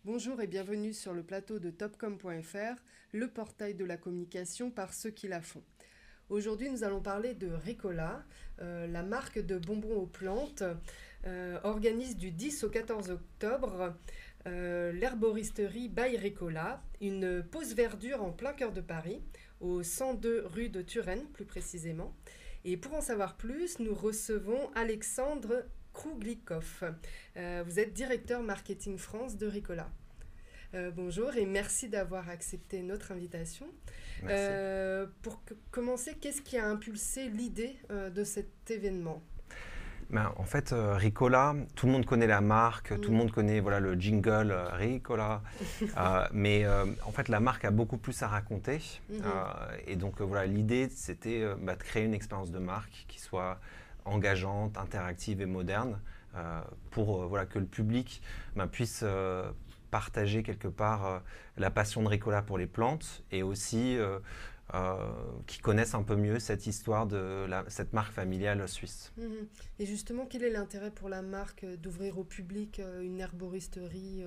Bonjour et bienvenue sur le plateau de topcom.fr, le portail de la communication par ceux qui la font. Aujourd'hui, nous allons parler de Ricola. La marque de bonbons aux plantes organise du 10 au 14 octobre l'herboristerie by Ricola, une pause verdure en plein cœur de Paris, au 102 rue de Turenne plus précisément. Et pour en savoir plus, nous recevons Alexandre Krouglikov. Vous êtes directeur marketing France de Ricola. Bonjour et merci d'avoir accepté notre invitation. Merci. Commencer, qu'est-ce qui a impulsé l'idée de cet événement? Ben, en fait, Ricola, tout le monde connaît la marque, tout le Mhm. monde connaît voilà, le jingle Ricola. Mais en fait, la marque a beaucoup plus à raconter. Mhm. Et donc, voilà, l'idée, c'était de créer une expérience de marque qui soit engageante, interactive et moderne pour voilà, que le public puisse partager quelque part la passion de Ricola pour les plantes et aussi qui connaissent un peu mieux cette histoire de cette marque familiale suisse. Mhm. Et justement, quel est l'intérêt pour la marque d'ouvrir au public une herboristerie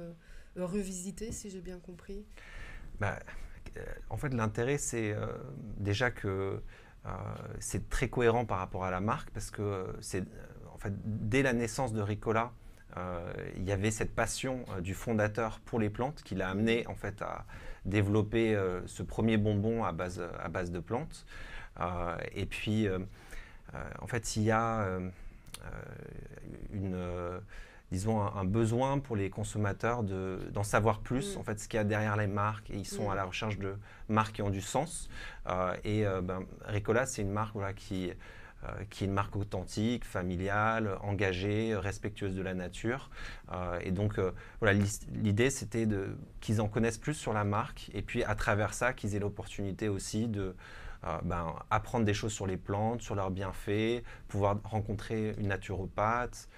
revisitée, si j'ai bien compris? Bah, En fait, l'intérêt, c'est déjà que euh, c'est très cohérent par rapport à la marque parce que c'est en fait dès la naissance de Ricola, il y avait cette passion du fondateur pour les plantes qui l'a Mhm. amené en fait à développer ce premier bonbon à base de plantes. Et puis en fait, il y a une, disons un besoin pour les consommateurs d'en savoir plus, Mhm. en fait, ce qu'il y a derrière les marques, et ils sont à Mhm. la recherche de marques qui ont du sens. Ricola, c'est une marque voilà, qui est une marque authentique, familiale, engagée, respectueuse de la nature. Et donc, voilà, l'idée, c'était qu'ils en connaissent plus sur la marque, et puis à travers ça, qu'ils aient l'opportunité aussi de apprendre des choses sur les plantes, sur leurs bienfaits, pouvoir rencontrer une naturopathe,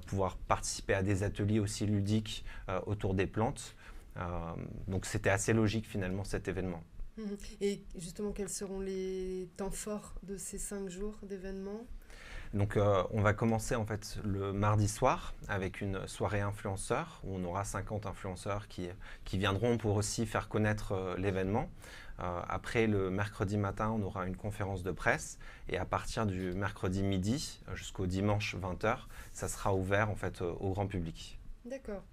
pouvoir participer à des ateliers aussi ludiques autour des plantes. Euh, donc c'était assez logique finalement cet événement. Mhm. Et justement, quels seront les temps forts de ces 5 jours d'événement? Donc on va commencer en fait le mardi soir avec une soirée influenceurs où on aura 50 influenceurs qui viendront pour aussi faire connaître l'événement. Après le mercredi matin, on aura une conférence de presse et à partir du mercredi midi jusqu'au dimanche 20h, ça sera ouvert en fait au grand public. D'accord.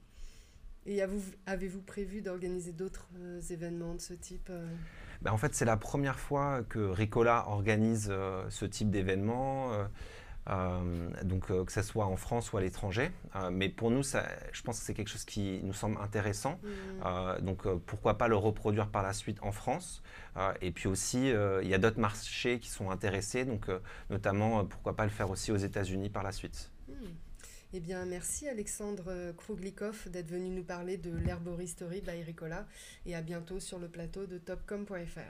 Et avez-vous prévu d'organiser d'autres événements de ce type En fait, c'est la première fois que Ricola organise ce type d'événement. Que ce soit en France ou à l'étranger. Mais pour nous, je pense que c'est quelque chose qui nous semble intéressant. Mhm. Pourquoi pas le reproduire par la suite en France. Et puis aussi, il y a d'autres marchés qui sont intéressés, notamment pourquoi pas le faire aussi aux États-Unis par la suite. Hmm. Eh bien, merci Alexandre Krouglikov d'être venu nous parler de l'herboristerie by Ricola et à bientôt sur le plateau de topcom.fr.